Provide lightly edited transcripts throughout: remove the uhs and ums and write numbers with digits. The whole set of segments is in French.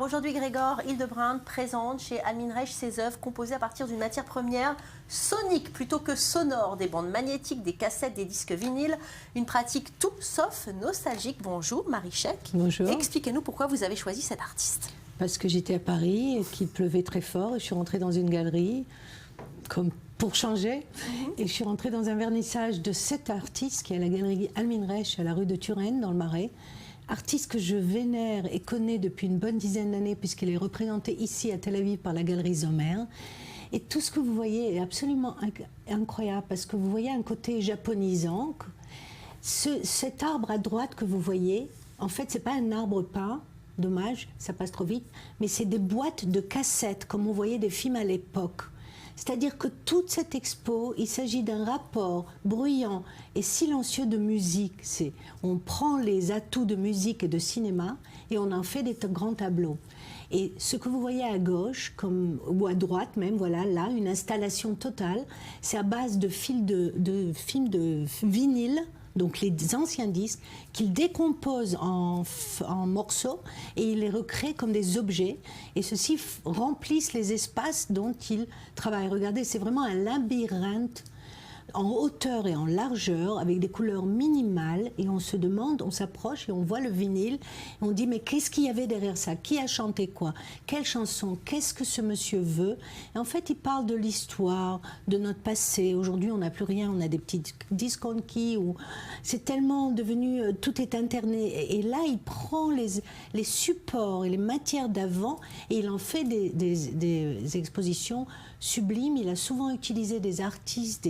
Aujourd'hui, Gregor Hildebrandt présente chez Almin Reich ses œuvres composées à partir d'une matière première sonique plutôt que sonore, des bandes magnétiques, des cassettes, des disques vinyles, une pratique tout sauf nostalgique. Bonjour Marie Scheck. Bonjour. Expliquez-nous pourquoi vous avez choisi cet artiste. Parce que j'étais à Paris et qu'il pleuvait très fort et je suis rentrée dans une galerie comme pour changer et je suis rentrée dans un vernissage de cet artiste qui est à la galerie Almin Reich à la rue de Turenne dans le Marais. Artiste que je vénère et connais depuis une bonne dizaine d'années puisqu'il est représenté ici à Tel Aviv par la galerie Zomer. Et tout ce que vous voyez est absolument incroyable parce que vous voyez un côté japonisant. Cet arbre à droite que vous voyez, en fait, c'est pas un arbre peint, dommage, ça passe trop vite, mais c'est des boîtes de cassettes comme on voyait des films à l'époque. C'est-à-dire que toute cette expo, il s'agit d'un rapport bruyant et silencieux de musique. On prend les atouts de musique et de cinéma et on en fait des grands tableaux. Et ce que vous voyez à gauche, ou à droite même, voilà, là, une installation totale, c'est à base de films de vinyle, donc les anciens disques, qu'il décompose en morceaux et il les recrée comme des objets. Et ceux-ci remplissent les espaces dont il travaille. Regardez, c'est vraiment un labyrinthe en hauteur et en largeur, avec des couleurs minimales, et on se demande, on s'approche et on voit le vinyle, et on dit mais qu'est-ce qu'il y avait derrière ça? Qui a chanté quoi? Quelle chanson? Qu'est-ce que ce monsieur veut? Et en fait, il parle de l'histoire, de notre passé. Aujourd'hui, on n'a plus rien, on a des petits disques on-key, c'est tellement devenu, tout est internet. Et là, il prend les supports et les matières d'avant, et il en fait des expositions sublimes. Il a souvent utilisé des artistes,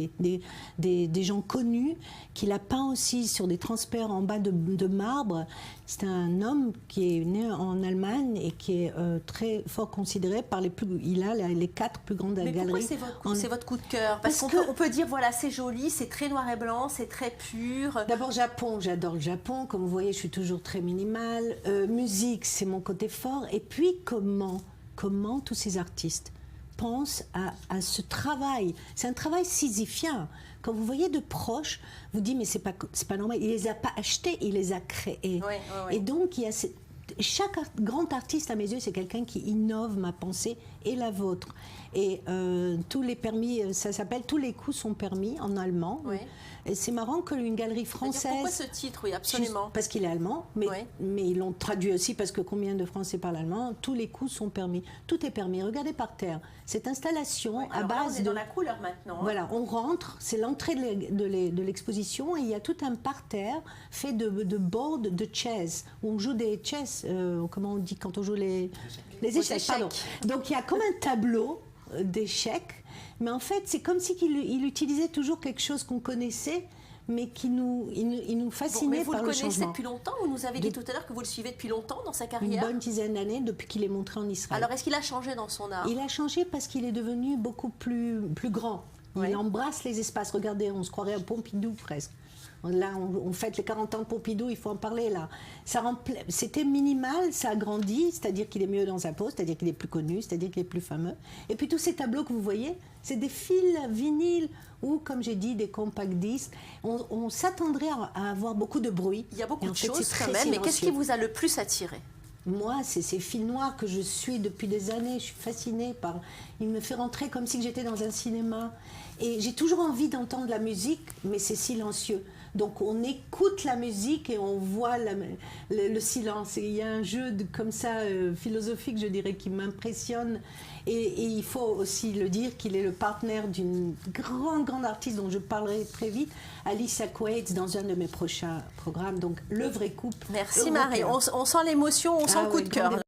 des gens connus, qu'il a peint aussi sur des transperts en bas de marbre. C'est un homme qui est né en Allemagne et qui est très fort considéré par il a les 4 plus grandes galeries. Mais pourquoi c'est votre coup de cœur? Parce qu'on peut dire, voilà, c'est joli, c'est très noir et blanc, c'est très pur. D'abord, Japon, j'adore le Japon. Comme vous voyez, je suis toujours très minimale. Musique, c'est mon côté fort. Et puis, comment tous ces artistes pense à ce travail. C'est un travail sisyphien. Quand vous voyez de proche, vous dites mais c'est pas normal. Il les a pas achetés, il les a créés. Oui, oui, oui. Et donc il y a chaque grand artiste à mes yeux, c'est quelqu'un qui innove ma pensée et la vôtre. Et tous les permis, ça s'appelle Tous les coups sont permis en allemand. Oui. Et c'est marrant qu'une galerie française... Pourquoi ce titre? Oui, absolument. Parce qu'il est allemand, mais ils l'ont traduit aussi parce que combien de Français parlent allemand? Tous les coups sont permis. Tout est permis. Regardez par terre. Cette installation à base là, on est dans la couleur maintenant. Hein. Voilà, on rentre, c'est l'entrée de l'exposition et il y a tout un parterre fait de boards de chess, où on joue des chess, comment on dit quand on joue les échecs. Pardon. Donc il y a comme un tableau d'échecs, mais en fait c'est comme si il utilisait toujours quelque chose qu'on connaissait, mais qui nous fascinait par le changement. Vous le connaissez depuis longtemps? Vous nous avez dit tout à l'heure que vous le suivez depuis longtemps dans sa carrière? Une bonne dizaine d'années, depuis qu'il est montré en Israël. Alors est-ce qu'il a changé dans son art? Il a changé parce qu'il est devenu beaucoup plus grand. Il embrasse les espaces. Regardez, on se croirait à Pompidou presque. Là, on fête les 40 ans de Pompidou, il faut en parler là. C'était minimal, ça a grandi, c'est-à-dire qu'il est mieux dans sa peau, c'est-à-dire qu'il est plus connu, c'est-à-dire qu'il est plus fameux. Et puis tous ces tableaux que vous voyez, c'est des fils vinyles ou, comme j'ai dit, des compact disques. On s'attendrait à avoir beaucoup de bruit. Il y a beaucoup de choses quand même, mais qu'est-ce qui vous a le plus attiré? Moi, c'est ces fils noirs que je suis depuis des années. Je suis fascinée par... Il me fait rentrer comme si j'étais dans un cinéma. Et j'ai toujours envie d'entendre la musique, mais c'est silencieux. Donc on écoute la musique et on voit le silence. Et il y a un jeu comme ça, philosophique, je dirais, qui m'impressionne. Et il faut aussi le dire qu'il est le partenaire d'une grande artiste dont je parlerai très vite, Alicia Coates, dans un de mes prochains programmes. Donc le vrai couple. Merci Marie. On sent l'émotion, on sent le coup de cœur.